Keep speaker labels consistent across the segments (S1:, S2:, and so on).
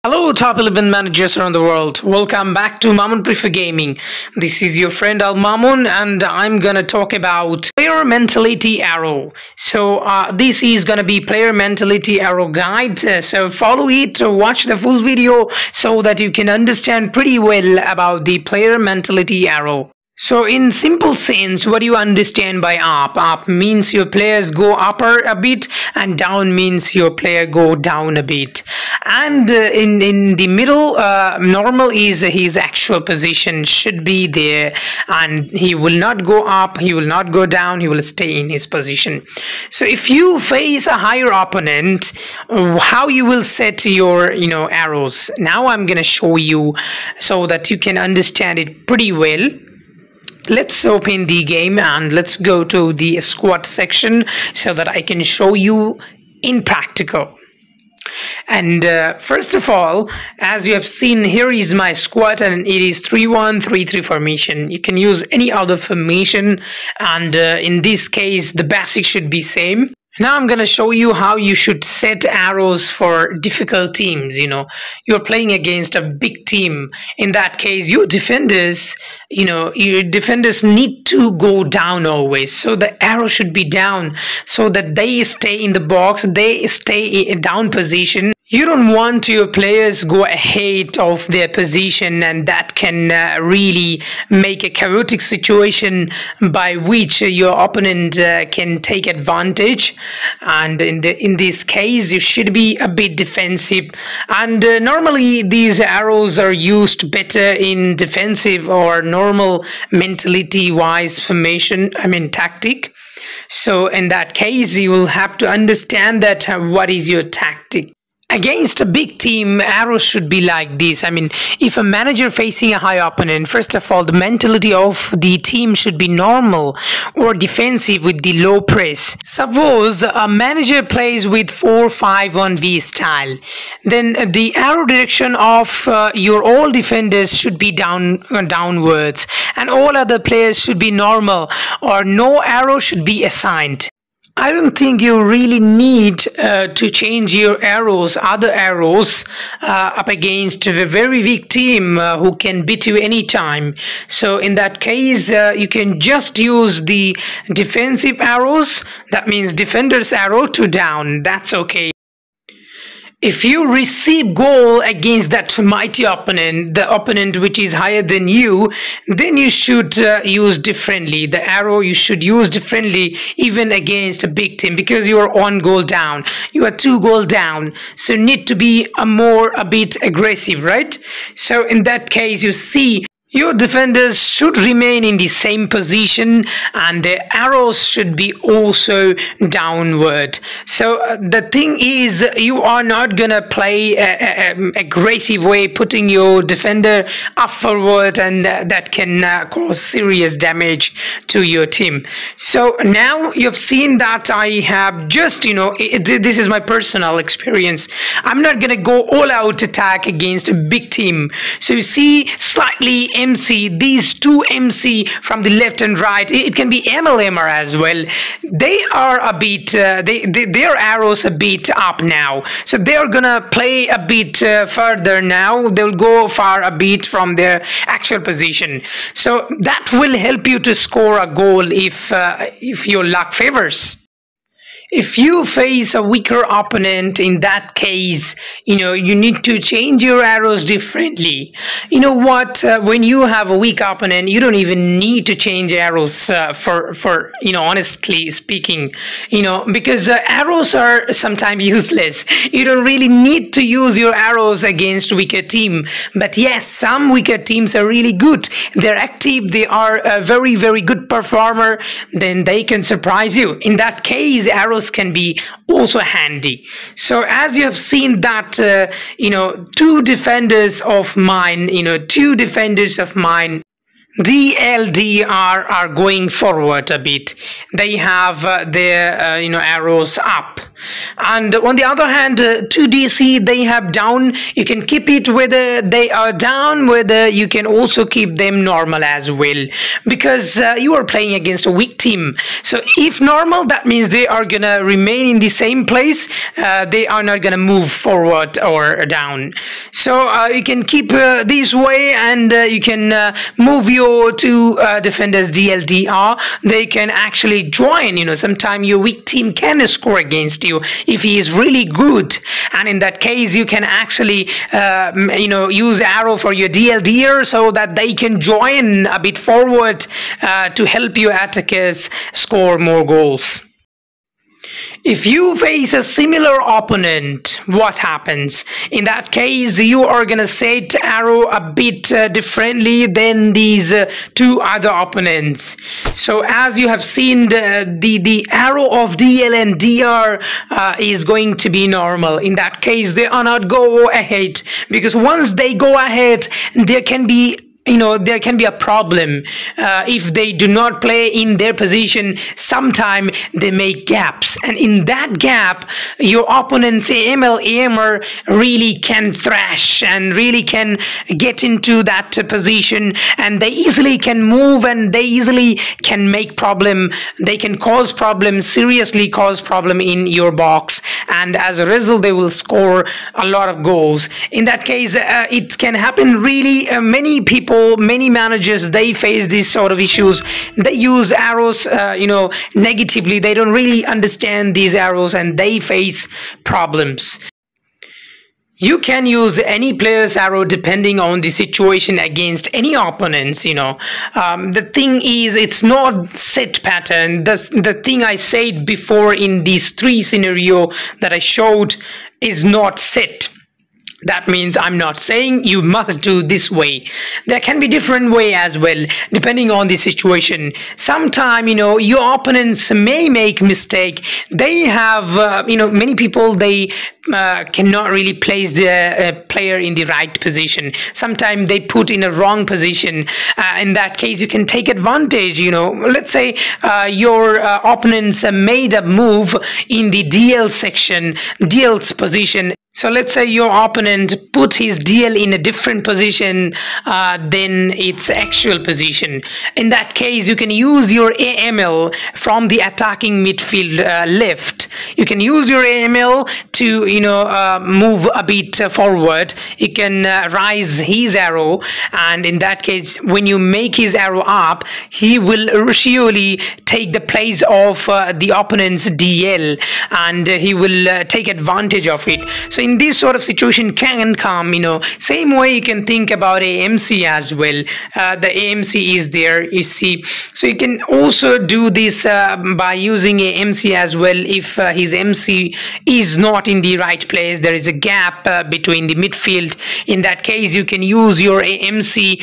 S1: Hello, top 11 managers around the world. Welcome back to Mamun Prefer Gaming. This is your friend Al Mamun, and I'm gonna talk about player mentality arrow. So this is gonna be player mentality arrow guide. So follow it, watch the full video so that you can understand pretty well about the player mentality arrow. So in simple sense, what do you understand by up? Up means your players go upper a bit, and down means your player go down a bit. And in the middle, normal is his actual position should be there, and he will not go up, he will not go down, he will stay in his position. So if you face a higher opponent, how you will set your arrows. Now I'm gonna show you so that you can understand it pretty well. Let's open the game and let's go to the squad section so that I can show you in practical. And first of all, as you have seen, here is my squad, and it is 3-1-3-3 formation. You can use any other formation, and in this case the basic should be same. Now I'm gonna show you how you should set arrows for difficult teams. You're playing against a big team. In that case, your defenders need to go down always. So the arrow should be down so that they stay in the box, they stay in down position. You don't want your players go ahead of their position, and that can really make a chaotic situation by which your opponent can take advantage. And in this case, you should be a bit defensive. And normally these arrows are used better in defensive or normal mentality-wise formation. Tactic. So in that case, you will have to understand that what is your tactic. Against a big team, arrows should be like this. If a manager facing a high opponent, first of all, the mentality of the team should be normal or defensive with the low press. Suppose a manager plays with 4-5-1-V style. Then the arrow direction of your all defenders should be downwards, and all other players should be normal, or no arrow should be assigned. I don't think you really need to change your other arrows, up against a very weak team who can beat you anytime. So in that case, you can just use the defensive arrows. That means defender's arrow to down. That's okay. If you receive goal against that mighty opponent, the opponent which is higher than you, then you should use differently. The arrow you should use differently even against a big team, because you are 1 goal down. You are 2 goal down. So you need to be a bit aggressive, right? So in that case, you see, your defenders should remain in the same position, and their arrows should be also downward. So the thing is, you are not gonna play a aggressive way, putting your defender up forward, and that can cause serious damage to your team. So now you've seen that I have just, this is my personal experience. I'm not gonna go all out attack against a big team. So you see, slightly MC, these two MC from the left and right, it can be MLMR as well. They are a bit, their arrows a bit up now. So they're gonna play a bit further now. They'll go far a bit from their actual position. So that will help you to score a goal if your luck favors. If you face a weaker opponent, in that case, you need to change your arrows differently. You know what? When you have a weak opponent, you don't even need to change arrows for honestly speaking, because arrows are sometimes useless. You don't really need to use your arrows against weaker team. But yes, some weaker teams are really good. They're active. They are a very, very good performer. Then they can surprise you. In that case, arrows can be also handy. So as you have seen that two defenders of mine DLDR are going forward a bit. They have their arrows up, and on the other hand, 2DC they have down. You can keep it whether they are down, whether you can also keep them normal as well, because you are playing against a weak team. So if normal, that means they are gonna remain in the same place. They are not gonna move forward or down. So you can keep this way, and you can move your two defenders DLDR. They can actually join. Sometimes your weak team can score against you if he is really good, and in that case you can actually use arrow for your DLDR so that they can join a bit forward to help your attackers score more goals. If you face a similar opponent, what happens? In that case, you are gonna set arrow a bit differently than these two other opponents. So as you have seen, the arrow of DL and DR is going to be normal. In that case, they are not go ahead, because once they go ahead, there can be a problem if they do not play in their position. Sometime they make gaps, and in that gap your opponent's AMR really can thrash and really can get into that position, and they easily can move, and they easily can make problem. They can cause problems, seriously cause problem in your box, and as a result they will score a lot of goals. In that case, it can happen really. Many people, many managers, they face these sort of issues. They use arrows negatively. They don't really understand these arrows, and they face problems. You can use any player's arrow depending on the situation against any opponents. The thing is, it's not set pattern. The thing I said before in these three scenario that I showed is not set. That means I'm not saying you must do this way. There can be different way as well, depending on the situation. Sometime, your opponents may make mistake. They have, many people, they cannot really place the player in the right position. Sometimes they put in a wrong position. In that case, you can take advantage. Let's say your opponents made a move in the DL section, DL's position. So let's say your opponent put his DL in a different position than its actual position. In that case, you can use your AML from the attacking midfield left. You can use your AML to move a bit forward. You can rise his arrow, and in that case, when you make his arrow up, he will surely take the place of the opponent's DL, and he will take advantage of it. So in this sort of situation can come, same way you can think about AMC as well. The AMC is there, you see. So you can also do this by using AMC as well. If his MC is not in the right place, there is a gap between the midfield. In that case, you can use your AMC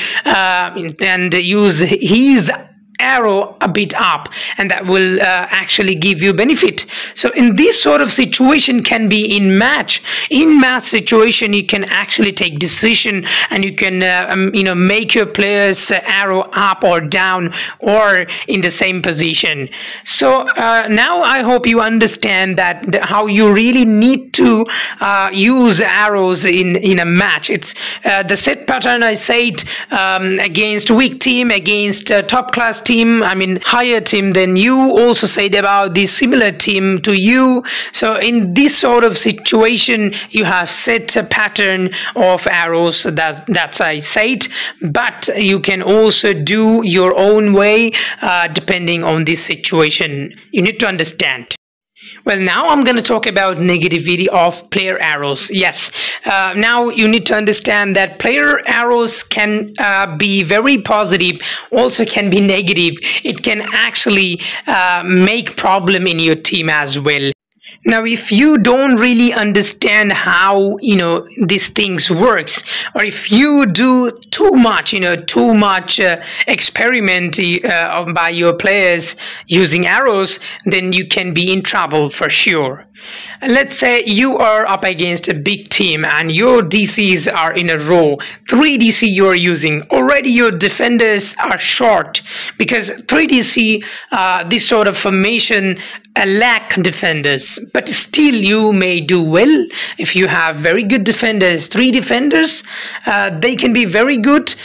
S1: and use his arrow a bit up, and that will actually give you benefit. So in this sort of situation can be in match situation, you can actually take decision, and you can make your players arrow up or down or in the same position. So now I hope you understand that how you really need to use arrows in a match. It's the set pattern I said against weak team, against top class team, higher team than you, also said about the similar team to you. So in this sort of situation, you have set a pattern of arrows that's I said, but you can also do your own way depending on this situation. You need to understand. Well, now I'm going to talk about negativity of player arrows. Yes, now you need to understand that player arrows can be very positive, also can be negative. It can actually make problem in your team as well. Now, if you don't really understand how, these things works, or if you do too much, too much experiment by your players using arrows, then you can be in trouble for sure. Let's say you are up against a big team and your DCs are in a row. 3 DC you are using. Already your defenders are short because 3 DC, this sort of formation, lack defenders. But still you may do well if you have very good defenders. 3 defenders, they can be very good.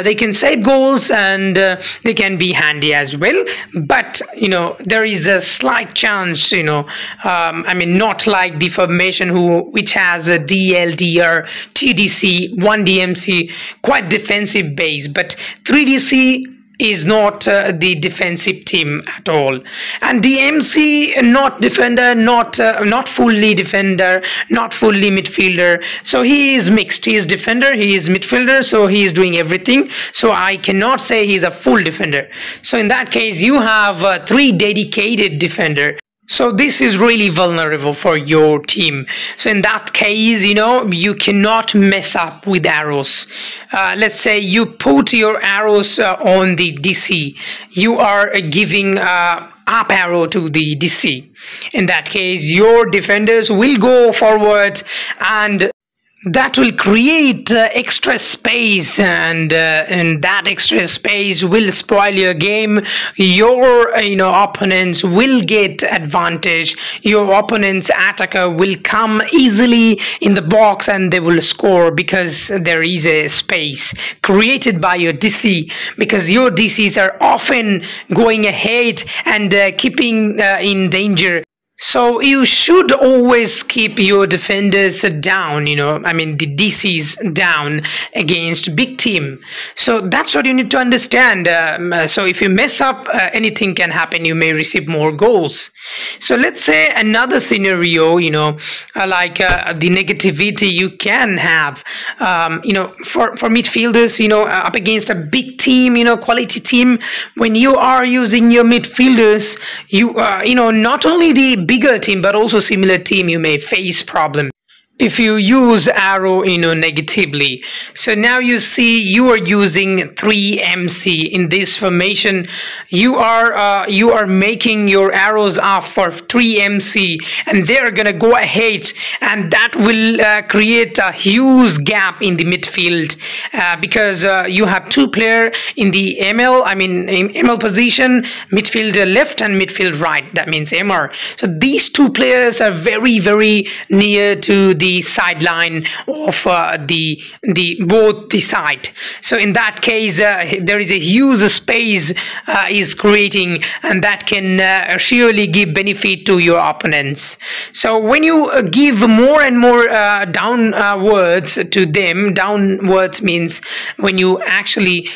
S1: They can save goals and they can be handy as well. But there is a slight chance. Not like the formation which has a DLDR, TDC, 1 DMC, quite defensive base. But 3 DC is not the defensive team at all, and DMC not defender, not fully defender, not fully midfielder. So he is mixed. He is defender, he is midfielder, so he is doing everything. So I cannot say he's a full defender. So in that case, you have 3 dedicated defender. So this is really vulnerable for your team. So in that case, you cannot mess up with arrows. Let's say you put your arrows on the DC. You are giving up arrow to the DC. In that case, your defenders will go forward and that will create extra space, and that extra space will spoil your game. Your opponents will get advantage. Your opponent's attacker will come easily in the box and they will score because there is a space created by your DC, because your DCs are often going ahead and keeping in danger. So you should always keep your defenders down, the DCs down against big team. So that's what you need to understand. So if you mess up, anything can happen. You may receive more goals. So let's say another scenario, like the negativity you can have, for midfielders, up against a big team, quality team. When you are using your midfielders, you not only the bigger team but also similar team, you may face problem if you use arrow negatively. So now you see you are using 3MC in this formation. You are making your arrows up for 3MC and they're gonna go ahead, and that will create a huge gap in the midfield because you have 2 player in the ML position, midfield left and midfield right, that means MR. So these 2 players are very, very near to the sideline of both the side. So in that case, there is a huge space is creating, and that can surely give benefit to your opponents. So when you give more and more downwards to them, downwards means when you actually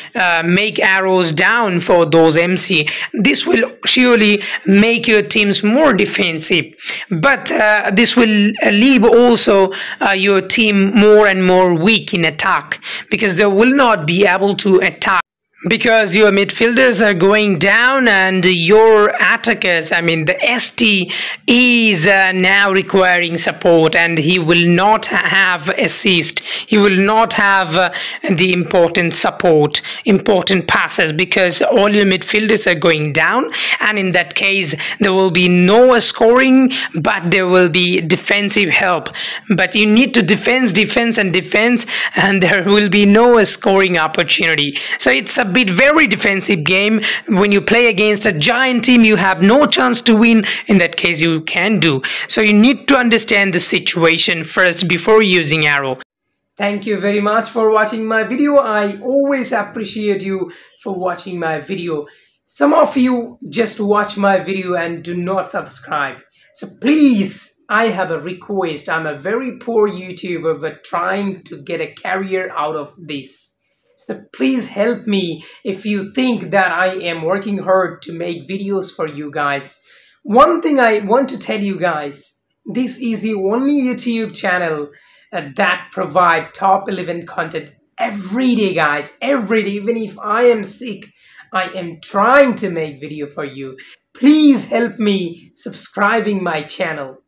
S1: make arrows down for those MC, this will surely make your teams more defensive, but this will leave also your team more and more weak in attack, because they will not be able to attack because your midfielders are going down and your attackers, the ST is now requiring support, and he will not have assist, he will not have the important support, important passes, because all your midfielders are going down, and in that case there will be no scoring but there will be defensive help. But you need to defense and there will be no scoring opportunity. So it's a bit very defensive game. When you play against a giant team, you have no chance to win. In that case, you can do. So you need to understand the situation first before using arrow. Thank you very much for watching my video. I always appreciate you for watching my video. Some of you just watch my video and do not subscribe. So please, I have a request. I'm a very poor YouTuber but trying to get a career out of this. So please help me if you think that I am working hard to make videos for you guys. One thing I want to tell you guys, this is the only YouTube channel that provide top 11 content every day, guys. Every day, even if I am sick, I am trying to make video for you. Please help me subscribing my channel.